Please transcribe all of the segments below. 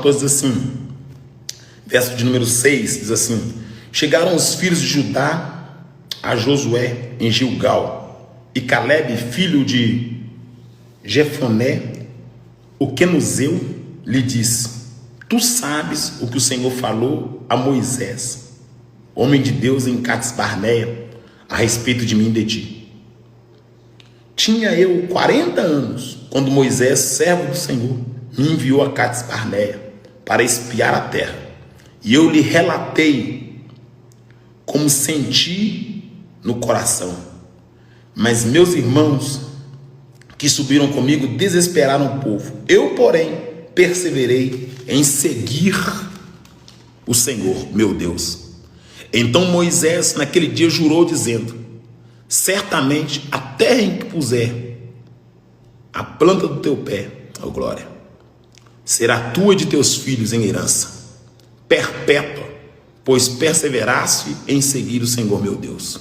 14 diz assim, verso de número 6, diz assim: chegaram os filhos de Judá a Josué em Gilgal, e Calebe, filho de Jefoné, o quenuzeu, lhe disse: tu sabes o que o Senhor falou a Moisés, homem de Deus, em Cades-Barneia, a respeito de mim e de ti. Tinha eu 40 anos, quando Moisés, servo do Senhor, me enviou a Cades-Barneia para espiar a terra. E eu lhe relatei como senti no coração. Mas meus irmãos que subiram comigo desesperaram o povo. Eu, porém, perseverei em seguir o Senhor, meu Deus. Então Moisés naquele dia jurou, dizendo: certamente a terra em que puser a planta do teu pé, ó glória, será tua e de teus filhos em herança perpétua, pois perseveraste em seguir o Senhor meu Deus.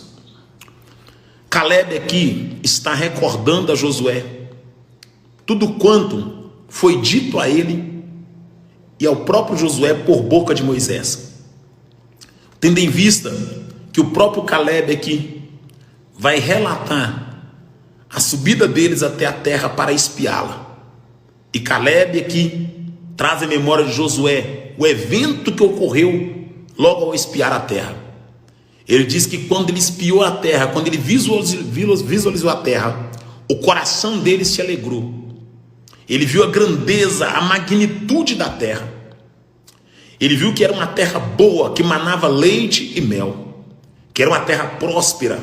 Calebe aqui está recordando a Josué tudo quanto foi dito a ele e ao próprio Josué por boca de Moisés, tendo em vista que o próprio Calebe aqui vai relatar a subida deles até a terra para espiá-la. E Calebe aqui traz em memória de Josué o evento que ocorreu logo ao espiar a terra. Ele diz que quando ele espiou a terra, quando ele visualizou a terra, o coração dele se alegrou. Ele viu a grandeza, a magnitude da terra. Ele viu que era uma terra boa, que manava leite e mel, que era uma terra próspera,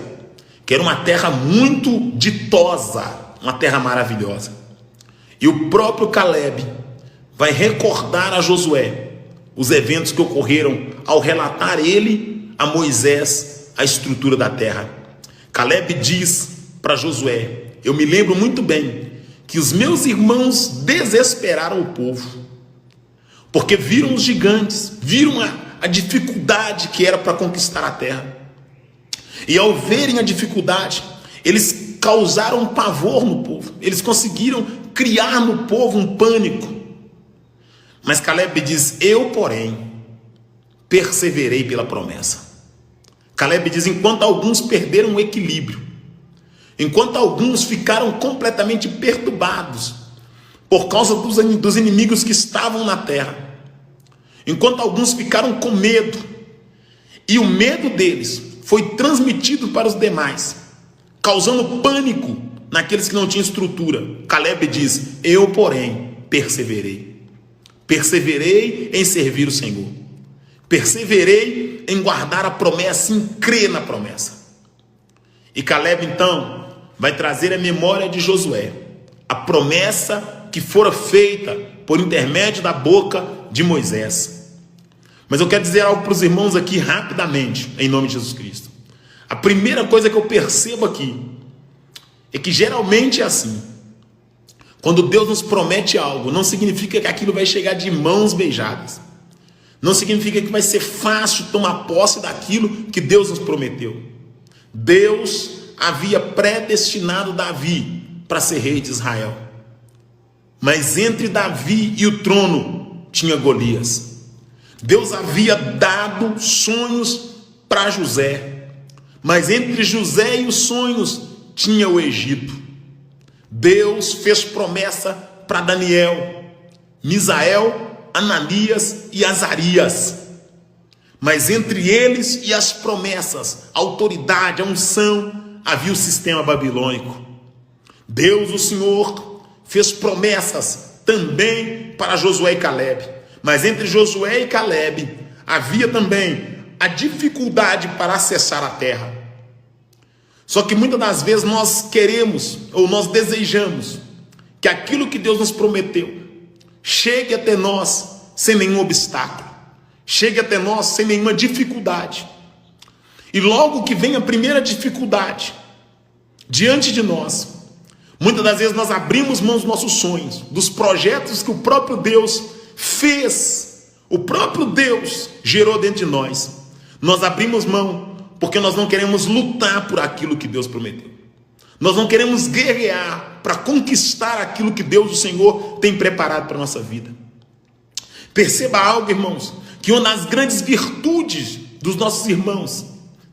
que era uma terra muito ditosa, uma terra maravilhosa. E o próprio Calebe vai recordar a Josué os eventos que ocorreram ao relatar ele a Moisés a estrutura da terra. Calebe diz para Josué: eu me lembro muito bem que os meus irmãos desesperaram o povo, porque viram os gigantes, viram a dificuldade que era para conquistar a terra. E ao verem a dificuldade, eles causaram pavor no povo, eles conseguiram criar no povo um pânico. Mas Calebe diz: eu, porém, perseverei pela promessa. Calebe diz: enquanto alguns perderam o equilíbrio, enquanto alguns ficaram completamente perturbados por causa dos inimigos que estavam na terra, enquanto alguns ficaram com medo, e o medo deles foi transmitido para os demais, causando pânico naqueles que não tinham estrutura, Calebe diz: eu, porém, perseverei. Perseverei em servir o Senhor. Perseverei em guardar a promessa, em crer na promessa. E Calebe então vai trazer a memória de Josué a promessa que fora feita por intermédio da boca de Moisés. Mas eu quero dizer algo para os irmãos aqui rapidamente, em nome de Jesus Cristo. A primeira coisa que eu percebo aqui é que geralmente é assim: quando Deus nos promete algo, não significa que aquilo vai chegar de mãos beijadas. Não significa que vai ser fácil tomar posse daquilo que Deus nos prometeu. Deus havia predestinado Davi para ser rei de Israel. Mas entre Davi e o trono tinha Golias. Deus havia dado sonhos para José, mas entre José e os sonhos tinha o Egito. Deus fez promessa para Daniel, Misael, Ananias e Azarias. Mas entre eles e as promessas, a autoridade, a unção, havia o sistema babilônico. Deus, o Senhor, fez promessas também para Josué e Calebe. Mas entre Josué e Calebe havia também a dificuldade para acessar a terra. Só que muitas das vezes nós queremos ou nós desejamos que aquilo que Deus nos prometeu chegue até nós sem nenhum obstáculo, chegue até nós sem nenhuma dificuldade. E logo que vem a primeira dificuldade diante de nós, muitas das vezes nós abrimos mão dos nossos sonhos, dos projetos que o próprio Deus fez, o próprio Deus gerou dentro de nós. Nós abrimos mão porque nós não queremos lutar por aquilo que Deus prometeu. Nós não queremos guerrear para conquistar aquilo que Deus, o Senhor, tem preparado para a nossa vida. Perceba algo, irmãos, que uma das grandes virtudes dos nossos irmãos,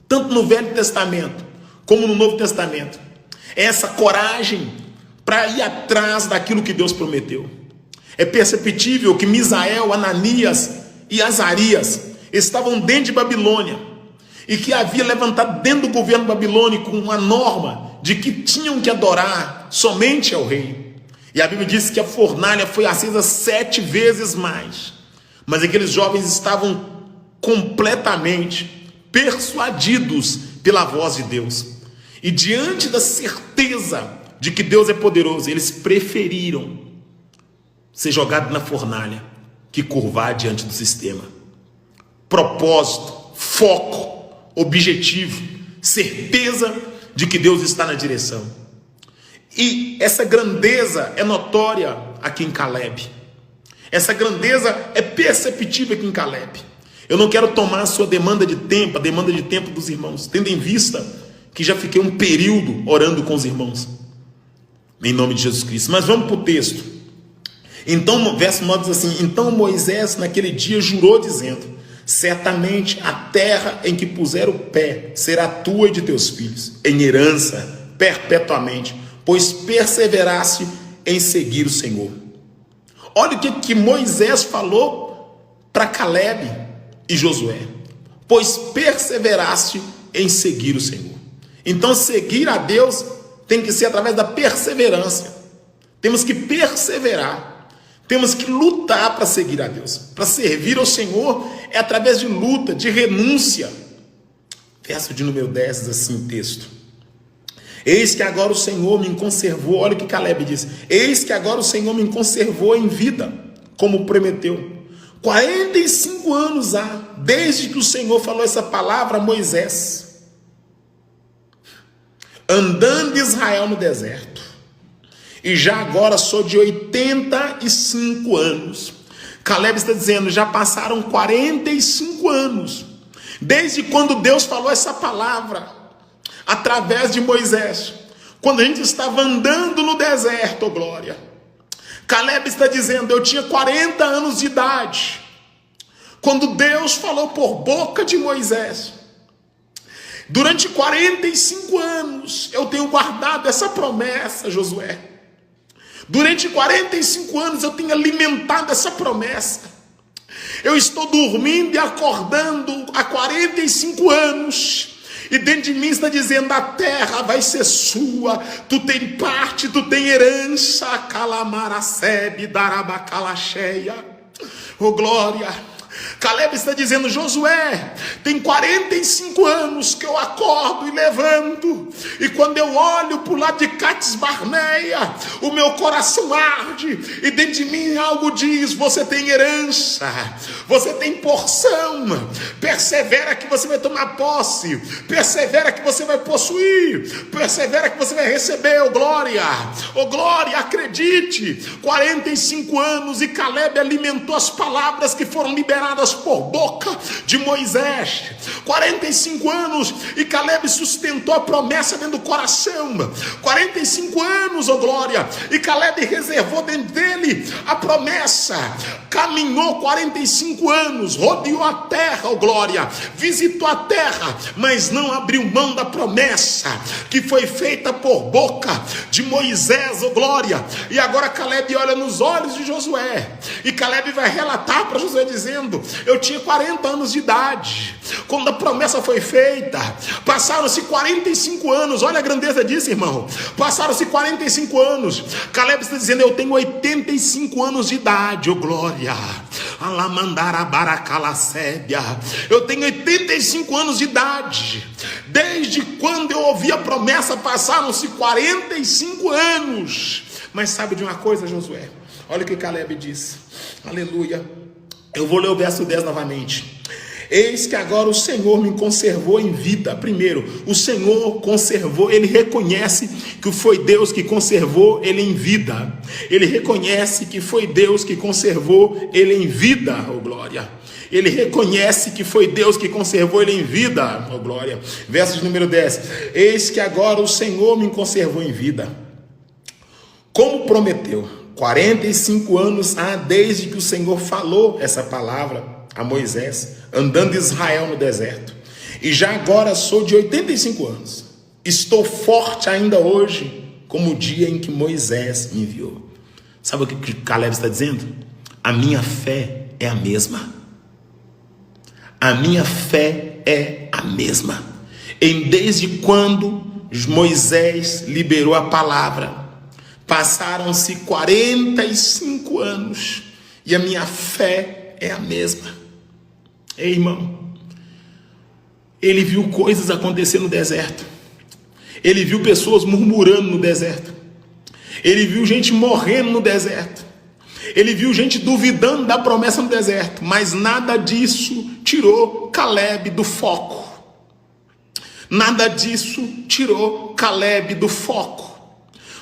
tanto no Velho Testamento como no Novo Testamento, é essa coragem para ir atrás daquilo que Deus prometeu. É perceptível que Misael, Ananias e Azarias estavam dentro de Babilônia e que havia levantado dentro do governo babilônico uma norma de que tinham que adorar somente ao rei. E a Bíblia diz que a fornalha foi acesa 7 vezes mais. Mas aqueles jovens estavam completamente persuadidos pela voz de Deus. E diante da certeza de que Deus é poderoso, eles preferiram ser jogados na fornalha que curvar diante do sistema. Propósito, foco, objetivo, certeza de que Deus está na direção. E essa grandeza é notória aqui em Caleb. Essa grandeza é perceptível aqui em Caleb. Eu não quero tomar a sua demanda de tempo, a demanda de tempo dos irmãos, tendo em vista que já fiquei um período orando com os irmãos, em nome de Jesus Cristo. Mas vamos para o texto. Então, no verso 9 diz assim: então Moisés naquele dia jurou dizendo: certamente a terra em que puser o pé será tua e de teus filhos, em herança perpetuamente, pois perseveraste em seguir o Senhor. Olha o que Moisés falou para Caleb e Josué: pois perseveraste em seguir o Senhor. Então seguir a Deus tem que ser através da perseverança. Temos que perseverar, temos que lutar para seguir a Deus. Para servir ao Senhor é através de luta, de renúncia. Verso de número 10 diz assim o texto: eis que agora o Senhor me conservou. Olha o que Caleb diz: eis que agora o Senhor me conservou em vida, como prometeu. 45 anos há desde que o Senhor falou essa palavra a Moisés, andando Israel no deserto, e já agora sou de 85 anos. Caleb está dizendo: já passaram 45 anos desde quando Deus falou essa palavra através de Moisés, quando a gente estava andando no deserto, oh glória. Caleb está dizendo: eu tinha 40 anos de idade quando Deus falou por boca de Moisés. Durante 45 anos eu tenho guardado essa promessa, Josué. Durante 45 anos eu tenho alimentado essa promessa. Eu estou dormindo e acordando há 45 aus. E dentro de mim está dizendo: a terra vai ser sua, tu tem parte, tu tem herança. Calamaracebe, darabacalacheia. Oh glória. Caleb está dizendo: Josué, tem 45 anos que eu acordo e levanto, e quando eu olho para o lado de Cades Barneia, o meu coração arde, e dentro de mim algo diz: você tem herança, você tem porção, persevera que você vai tomar posse, persevera que você vai possuir, persevera que você vai receber, oh glória, acredite. 45 anos e Caleb alimentou as palavras que foram liberadas por boca de Moisés. 45 anos e Caleb sustentou a promessa dentro do coração. 45 anos, oh glória, e Caleb reservou dentro dele a promessa. Caminhou 45 anos, rodeou a terra, oh glória, visitou a terra, mas não abriu mão da promessa que foi feita por boca de Moisés, oh glória. E agora Caleb olha nos olhos de Josué, e Caleb vai relatar para Josué dizendo: eu tinha 40 anos de idade quando a promessa foi feita. Passaram-se 45 anos. Olha a grandeza disso, irmão. Passaram-se 45 anos. Caleb está dizendo: eu tenho 85 anos de idade, oh glória. Eu tenho 85 anos de idade. Desde quando eu ouvi a promessa, passaram-se 45 anos. Mas sabe de uma coisa, Josué? Olha o que Caleb diz. Aleluia. Eu vou ler o verso 10 novamente. Eis que agora o Senhor me conservou em vida. Primeiro, o Senhor conservou, ele reconhece que foi Deus que conservou ele em vida. Ele reconhece que foi Deus que conservou ele em vida, oh glória. Ele reconhece que foi Deus que conservou ele em vida, oh glória. Verso de número 10. Eis que agora o Senhor me conservou em vida, como prometeu. 45 anos há desde que o Senhor falou essa palavra a Moisés, andando Israel no deserto. E já agora sou de 85 anos. Estou forte ainda hoje, como o dia em que Moisés me enviou. Sabe o que Caleb está dizendo? A minha fé é a mesma. A minha fé é a mesma. Desde quando Moisés liberou a palavra, passaram-se 45 anos e a minha fé é a mesma. Ei, irmão, ele viu coisas acontecer no deserto. Ele viu pessoas murmurando no deserto. Ele viu gente morrendo no deserto. Ele viu gente duvidando da promessa no deserto. Mas nada disso tirou Caleb do foco. Nada disso tirou Caleb do foco.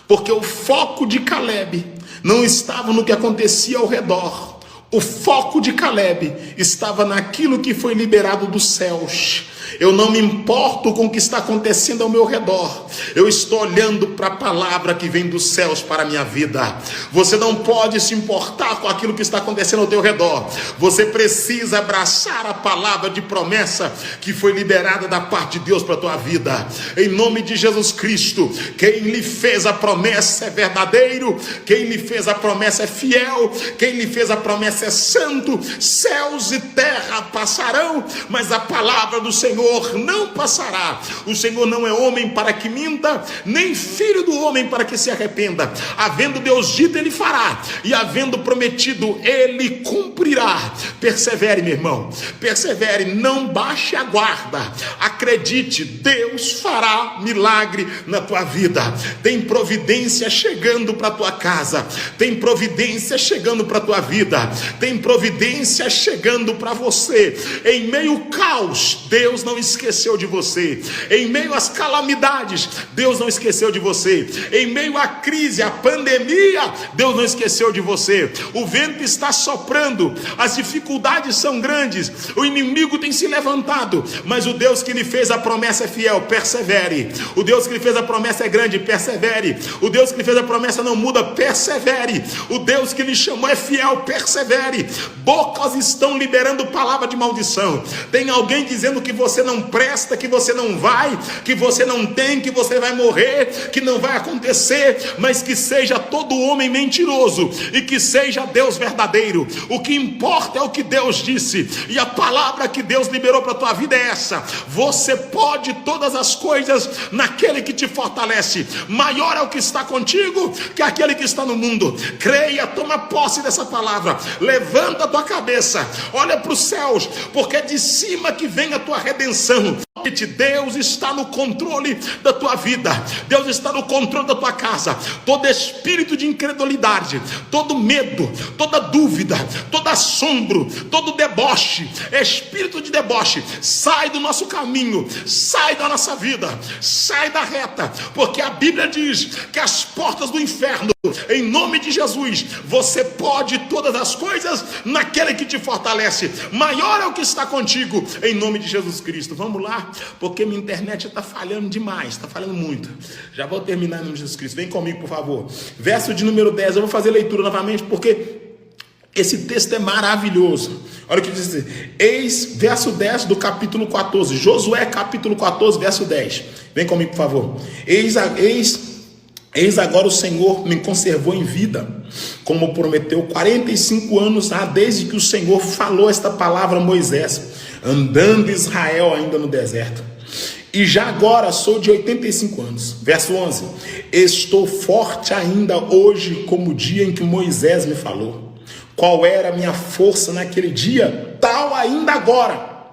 Porque o foco de Caleb não estava no que acontecia ao redor. O foco de Caleb estava naquilo que foi liberado dos céus. Eu não me importo com o que está acontecendo ao meu redor. Eu estou olhando para a palavra que vem dos céus para a minha vida. Você não pode se importar com aquilo que está acontecendo ao teu redor. Você precisa abraçar a palavra de promessa que foi liberada da parte de Deus para a tua vida. Em nome de Jesus Cristo, quem lhe fez a promessa é verdadeiro. Quem lhe fez a promessa é fiel. Quem lhe fez a promessa é santo. Céus e terra passarão, mas a palavra do Senhor não passará. O Senhor não é homem para que minta, nem filho do homem para que se arrependa. Havendo Deus dito, ele fará, e havendo prometido, ele cumprirá. Persevere, meu irmão, persevere, não baixe a guarda, acredite, Deus fará milagre na tua vida. Tem providência chegando para tua casa, tem providência chegando para tua vida, tem providência chegando para você. Em meio ao caos, Deus não esqueceu de você. Em meio às calamidades, Deus não esqueceu de você. Em meio à crise, à pandemia, Deus não esqueceu de você. O vento está soprando, as dificuldades são grandes, o inimigo tem se levantado, mas o Deus que lhe fez a promessa é fiel. Persevere. O Deus que lhe fez a promessa é grande. Persevere. O Deus que lhe fez a promessa não muda. Persevere. O Deus que lhe chamou é fiel. Persevere. Bocas estão liberando palavra de maldição. Tem alguém dizendo que você não presta, que você não vai, que você não tem, que você vai morrer, que não vai acontecer, mas que seja todo homem mentiroso e que seja Deus verdadeiro. O que importa é o que Deus disse, e a palavra que Deus liberou para a tua vida é essa: você pode todas as coisas naquele que te fortalece. Maior é o que está contigo que aquele que está no mundo. Creia, toma posse dessa palavra, levanta a tua cabeça, olha para os céus, porque é de cima que vem a tua redenção. Deus está no controle da tua vida, Deus está no controle da tua casa. Todo espírito de incredulidade, todo medo, toda dúvida, todo assombro, todo deboche, espírito de deboche, sai do nosso caminho, sai da nossa vida, sai da reta, porque a Bíblia diz que as portas do inferno, em nome de Jesus, você pode todas as coisas naquele que te fortalece. Maior é o que está contigo, em nome de Jesus Cristo. Vamos lá, porque minha internet está falhando demais, está falhando muito. Já vou terminar em nome de Jesus Cristo. Vem comigo, por favor. Verso de número 10, eu vou fazer leitura novamente, porque esse texto é maravilhoso. Olha o que diz: eis, verso 10 do capítulo 14, Josué capítulo 14, verso 10. Vem comigo, por favor. Eis agora o Senhor me conservou em vida, como prometeu. 45 anos há desde que o Senhor falou esta palavra a Moisés, andando Israel ainda no deserto. E já agora sou de 85 anos. Verso 11. Estou forte ainda hoje, como o dia em que Moisés me falou. Qual era a minha força naquele dia, tal ainda agora,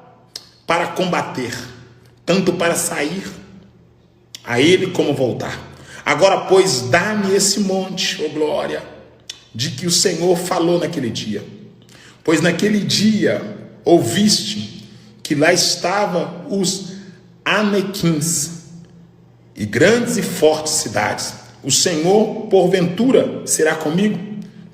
para combater, tanto para sair a ele como voltar. Agora, pois, dá-me esse monte, ó glória, de que o Senhor falou naquele dia. Pois naquele dia ouviste que lá estavam os Anequins e grandes e fortes cidades. O Senhor, porventura, será comigo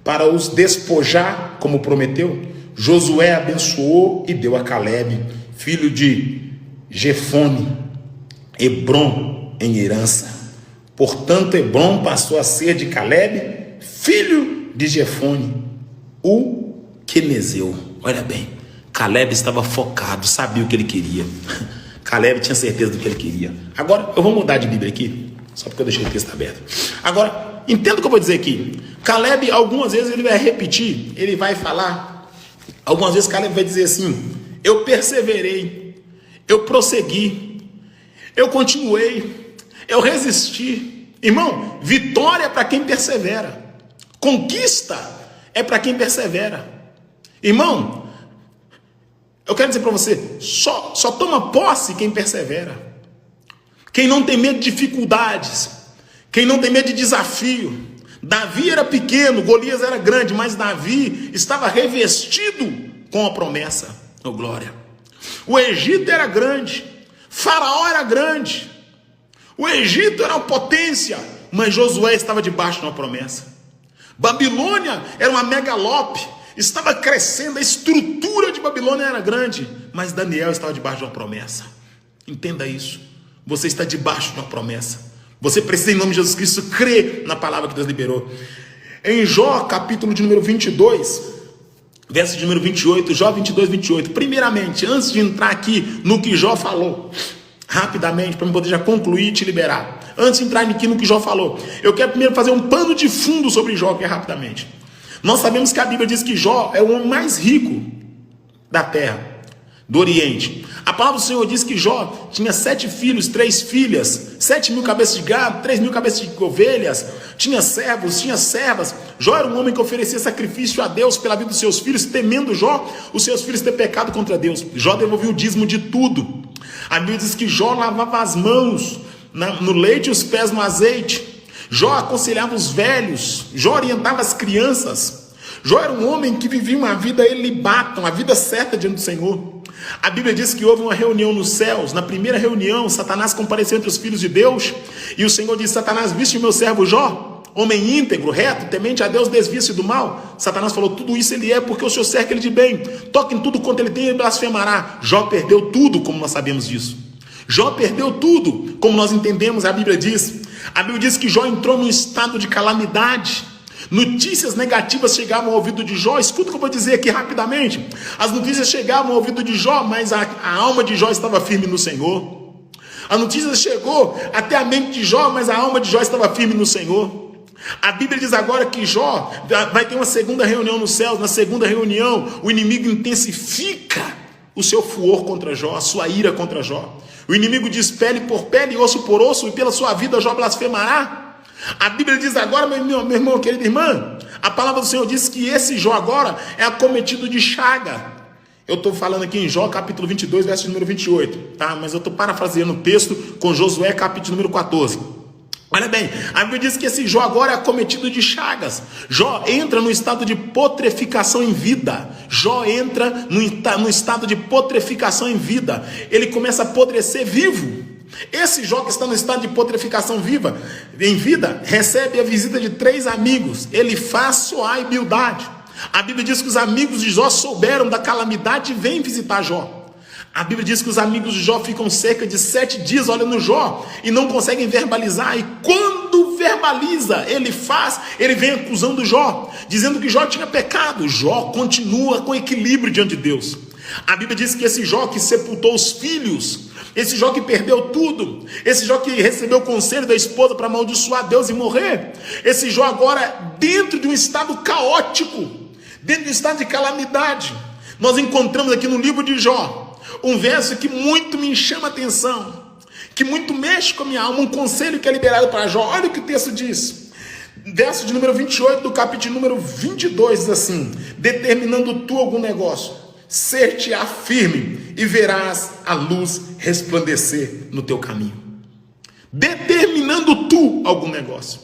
para os despojar, como prometeu? Josué abençoou e deu a Caleb, filho de Jefone, Hebrom em herança. Portanto, Hebrom passou a ser de Caleb, filho de Jefone, o quenezeu. Olha bem, Caleb estava focado, sabia o que ele queria. Caleb tinha certeza do que ele queria. Agora, eu vou mudar de Bíblia aqui, só porque eu deixei o texto aberto. Agora, entenda o que eu vou dizer aqui. Caleb, algumas vezes ele vai repetir, ele vai falar. Algumas vezes Caleb vai dizer assim: eu perseverei, eu prossegui, eu continuei, eu resisti. Irmão, vitória é para quem persevera. Conquista é para quem persevera. Irmão, eu quero dizer para você, só toma posse quem persevera. Quem não tem medo de dificuldades, quem não tem medo de desafio. Davi era pequeno, Golias era grande, mas Davi estava revestido com a promessa. Oh, glória. O Egito era grande, Faraó era grande, o Egito era uma potência, mas Josué estava debaixo de uma promessa. Babilônia era uma megalópole, estava crescendo, a estrutura de Babilônia era grande, mas Daniel estava debaixo de uma promessa. Entenda isso. Você está debaixo de uma promessa. Você precisa, em nome de Jesus Cristo, crer na palavra que Deus liberou. Em Jó, capítulo de número 22, verso de número 28, Jó 22, 28. Primeiramente, antes de entrar aqui no que Jó falou, rapidamente, para eu poder já concluir e te liberar. Antes de entrar aqui no que Jó falou, eu quero primeiro fazer um pano de fundo sobre Jó, que é rapidamente. Nós sabemos que a Bíblia diz que Jó é o homem mais rico da terra, do Oriente. A palavra do Senhor diz que Jó tinha 7 filhos, 3 filhas, 7.000 cabeças de gado, 3.000 cabeças de ovelhas, tinha servos, tinha servas. Jó era um homem que oferecia sacrifício a Deus pela vida dos seus filhos, temendo Jó os seus filhos ter pecado contra Deus. Jó devolvia o dízimo de tudo. A Bíblia diz que Jó lavava as mãos no leite e os pés no azeite. Jó aconselhava os velhos, Jó orientava as crianças. Jó era um homem que vivia uma vida ilibata, uma vida certa diante do Senhor. A Bíblia diz que houve uma reunião nos céus. Na primeira reunião, Satanás compareceu entre os filhos de Deus, e o Senhor disse: Satanás, viste o meu servo Jó? Homem íntegro, reto, temente a Deus, desvia-se do mal. Satanás falou: tudo isso ele é, porque o Senhor cerca ele de bem. Toque em tudo quanto ele tem, ele blasfemará. Jó perdeu tudo, como nós sabemos disso. Jó perdeu tudo, como nós entendemos, a Bíblia diz. A Bíblia diz que Jó entrou num estado de calamidade. Notícias negativas chegavam ao ouvido de Jó. Escuta o que eu vou dizer aqui rapidamente. As notícias chegavam ao ouvido de Jó, mas a alma de Jó estava firme no Senhor. A notícia chegou até a mente de Jó, mas a alma de Jó estava firme no Senhor. A Bíblia diz agora que Jó vai ter uma segunda reunião nos céus. Na segunda reunião, o inimigo intensifica o seu furor contra Jó, a sua ira contra Jó. O inimigo diz: pele por pele, osso por osso, e pela sua vida Jó blasfemará. A Bíblia diz agora, meu irmão, querida irmã, a palavra do Senhor diz que esse Jó agora é acometido de chaga. Eu estou falando aqui em Jó, capítulo 22, verso número 28, tá? Mas eu estou parafraseando o texto com Josué, capítulo número 14. Olha bem, a Bíblia diz que esse Jó agora é acometido de chagas. Jó entra no estado de putrefação em vida. Jó entra no estado de putrefação em vida. Ele começa a apodrecer vivo. Esse Jó que está no estado de putrefação em vida, recebe a visita de 3 amigos, Elifaz, Soá e Bildade. A Bíblia diz que os amigos de Jó souberam da calamidade e vêm visitar Jó. A Bíblia diz que os amigos de Jó ficam cerca de 7 dias olhando Jó e não conseguem verbalizar. E quando verbaliza, ele vem acusando Jó, dizendo que Jó tinha pecado. Jó continua com equilíbrio diante de Deus. A Bíblia diz que esse Jó que sepultou os filhos, esse Jó que perdeu tudo, esse Jó que recebeu o conselho da esposa para amaldiçoar Deus e morrer, esse Jó agora dentro de um estado caótico, dentro de um estado de calamidade. Nós encontramos aqui no livro de Jó um verso que muito me chama a atenção, que muito mexe com a minha alma, um conselho que é liberado para Jó. Olha o que o texto diz. Verso de número 28 do capítulo número 22 diz assim: determinando tu algum negócio, ser-te-á firme e verás a luz resplandecer no teu caminho. Determinando tu algum negócio,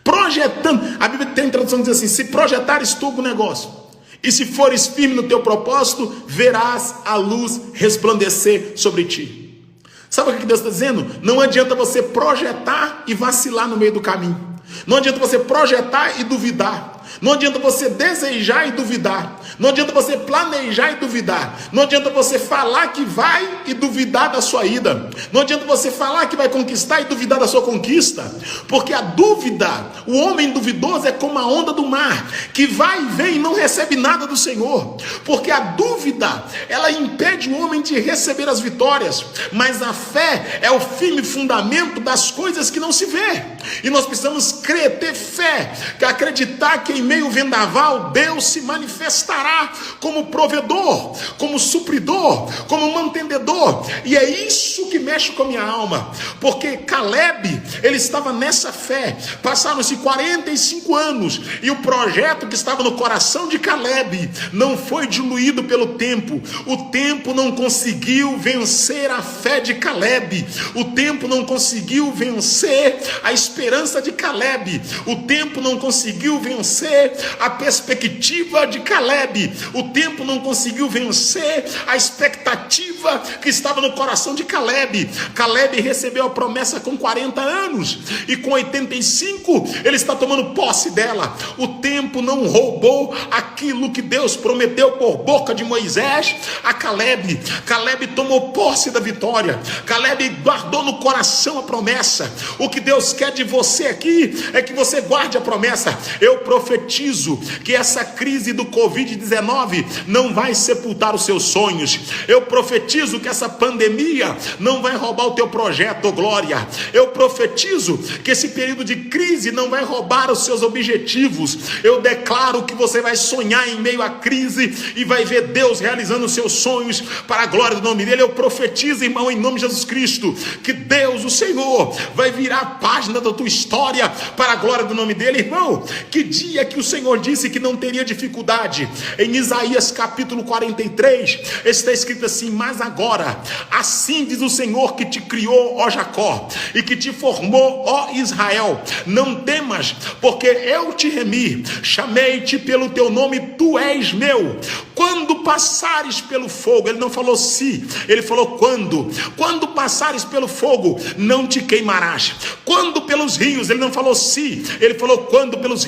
projetando. A Bíblia tem tradução que diz assim: se projetares tu algum negócio e se fores firme no teu propósito, verás a luz resplandecer sobre ti. Sabe o que Deus está dizendo? Não adianta você projetar e vacilar no meio do caminho. Não adianta você projetar e duvidar. Não adianta você desejar e duvidar. Não adianta você planejar e duvidar. Não adianta você falar que vai e duvidar da sua ida. Não adianta você falar que vai conquistar e duvidar da sua conquista. Porque a dúvida, o homem duvidoso é como a onda do mar, que vai e vem e não recebe nada do Senhor. Porque a dúvida, ela impede o homem de receber as vitórias. Mas a fé é o firme fundamento das coisas que não se vê. E nós precisamos crer, ter fé, que acreditar que em meio ao vendaval Deus se manifestará como provedor, como supridor, como mantenedor. E é isso que mexe com a minha alma, porque Caleb, ele estava nessa fé. Passaram-se 45 anos e o projeto que estava no coração de Caleb não foi diluído pelo tempo. O tempo não conseguiu vencer a fé de Caleb. O tempo não conseguiu vencer a esperança de Caleb. O tempo não conseguiu vencer a perspectiva de Caleb. O tempo não conseguiu vencer a expectativa que estava no coração de Caleb. Caleb recebeu a promessa com 40 anos e com 85 ele está tomando posse dela. O tempo não roubou aquilo que Deus prometeu por boca de Moisés a Caleb. Caleb tomou posse da vitória. Caleb guardou no coração a promessa. O que Deus quer de você aqui é que você guarde a promessa. Eu profetizo que essa crise do Covid-19 não vai sepultar os seus sonhos. Eu profetizo que essa pandemia não vai roubar o teu projeto, glória. Eu profetizo que esse período de crise não vai roubar os seus objetivos. Eu declaro que você vai sonhar em meio à crise e vai ver Deus realizando os seus sonhos para a glória do nome dele. Eu profetizo, irmão, em nome de Jesus Cristo, que Deus, o Senhor, vai virar a página da tua história para a glória do nome dele. Irmão, que dia que o Senhor disse que não teria dificuldade? Em Isaías capítulo 43 está escrito assim: mas agora, assim diz o Senhor que te criou, ó Jacó, e que te formou, ó Israel, não temas, porque eu te remi, chamei-te pelo teu nome, tu és meu. Quando passares pelo fogo, ele não falou se, ele falou quando passares pelo fogo, não te queimarás. Quando pelos rios, ele não falou se, ele falou quando pelos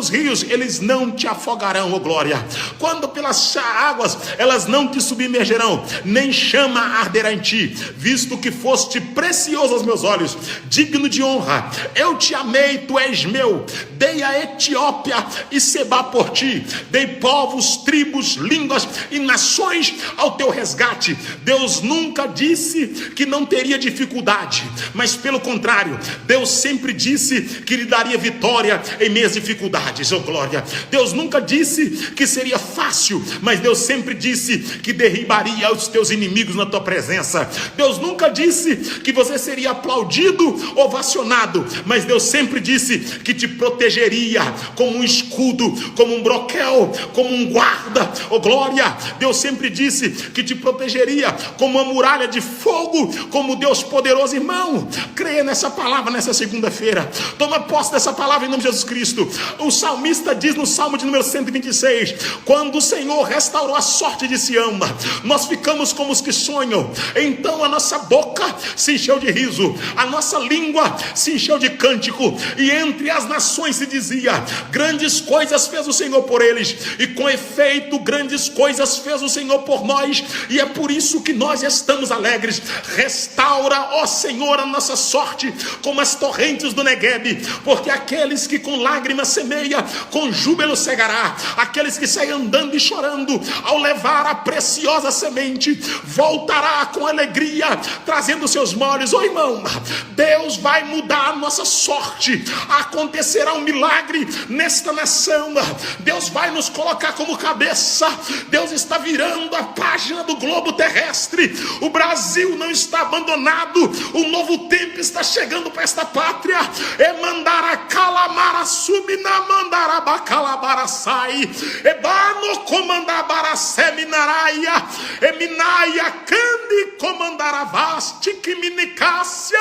rios eles não te afogarão, ó glória. Quando pelas águas, elas não te submergerão, nem chama arderá em ti, visto que foste precioso aos meus olhos, digno de honra, eu te amei, tu és meu. Dei a Etiópia e Seba por ti, dei povos, tribos, línguas e nações ao teu resgate. Deus nunca disse que não teria dificuldade, mas pelo contrário, Deus sempre disse que lhe daria vitória em meias dificuldades, oh glória. Deus nunca disse que seria fácil, mas Deus sempre disse que derribaria os teus inimigos na tua presença. Deus nunca disse que você seria aplaudido, ovacionado, mas Deus sempre disse que te protegeria como um escudo, como um broquel, como um guarda, oh glória. Deus sempre disse que te protegeria como uma muralha de fogo, como Deus poderoso. Irmão, creia nessa palavra nessa segunda-feira, toma posse dessa palavra em nome de Jesus Cristo. O salmista diz no Salmo de número 126, quando o Senhor restaurou a sorte de Sião, nós ficamos como os que sonham. Então a nossa boca se encheu de riso, a nossa língua se encheu de cântico, e entre as nações se dizia: grandes coisas fez o Senhor por eles, e com efeito grandes coisas fez o Senhor por nós, e é por isso que nós estamos alegres. Restaura, ó Senhor, a nossa sorte como as torrentes do Neguebe, porque aqueles que com lágrimas semeia, com júbilo cegará. Aqueles que saem andando e chorando, ao levar a preciosa semente, voltará com alegria, trazendo seus molhos. Oh irmão, Deus vai mudar a nossa sorte. Acontecerá um milagre nesta nação. Deus vai nos colocar como cabeça. Deus está virando a página do globo terrestre. O Brasil não está abandonado. O novo tempo está chegando para esta pátria. E mandará calamara subina mandara bacalabara sai. E bano comandabara seminaraia. E minaia candi comandara vaste que minicácia.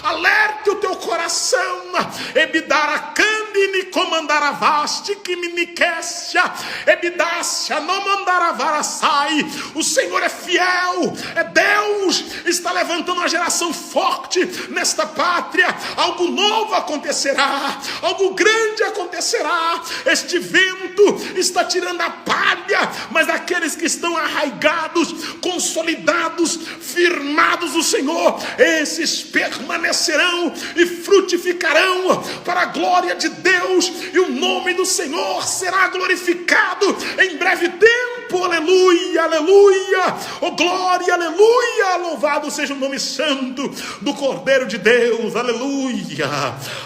Alerte o teu coração. E bidara candi ni comandara vaste que miniquécia. E bidácia não mandara varaçai. O Senhor é fiel, é Deus, está levantando uma geração forte nesta pátria. Algo novo novo acontecerá, algo grande acontecerá. Este vento está tirando a palha, mas aqueles que estão arraigados, consolidados, firmados no Senhor, esses permanecerão e frutificarão para a glória de Deus, e o nome do Senhor será glorificado em breve tempo. Aleluia, aleluia, oh glória, aleluia, louvado seja o nome santo do Cordeiro de Deus, aleluia,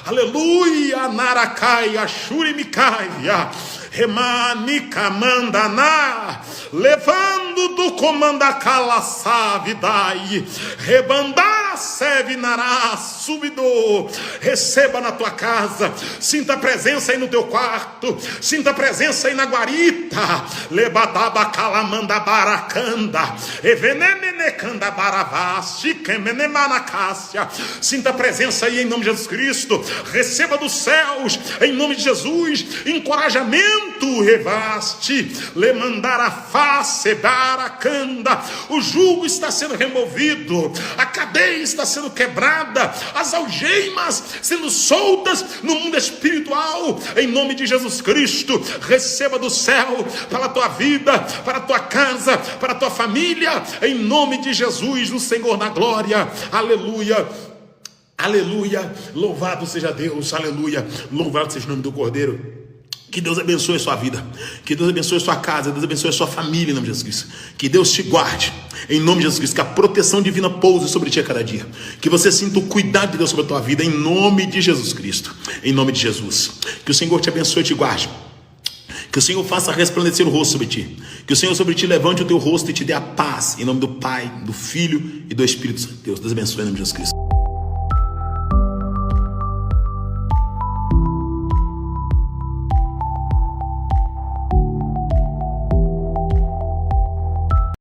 aleluia, Narakai, Ashurimicaia, Remanica Mandaná, levando do comandacala savidai, rebandara sevinará, subidor. Receba na tua casa, sinta a presença aí no teu quarto, sinta a presença aí na guarita, lebadaba calamanda baracanda, evenenecanda baravasti, kemenemanacácia. Sinta a presença aí em nome de Jesus Cristo. Receba dos céus em nome de Jesus encorajamento. Revaste, le mandar a face, baracanda. O jugo está sendo removido, a cadeia está sendo quebrada, as algemas sendo soltas no mundo espiritual, em nome de Jesus Cristo. Receba do céu para a tua vida, para a tua casa, para a tua família, em nome de Jesus, o Senhor da glória. Aleluia. Aleluia, louvado seja Deus, aleluia, louvado seja o nome do Cordeiro. Que Deus abençoe a sua vida, que Deus abençoe a sua casa, Deus abençoe a sua família em nome de Jesus Cristo. Que Deus te guarde em nome de Jesus Cristo, que a proteção divina pouse sobre ti a cada dia, que você sinta o cuidado de Deus sobre a tua vida em nome de Jesus Cristo, em nome de Jesus. Que o Senhor te abençoe e te guarde, que o Senhor faça resplandecer o rosto sobre ti, que o Senhor sobre ti levante o teu rosto e te dê a paz, em nome do Pai, do Filho e do Espírito Santo. Deus abençoe em nome de Jesus Cristo.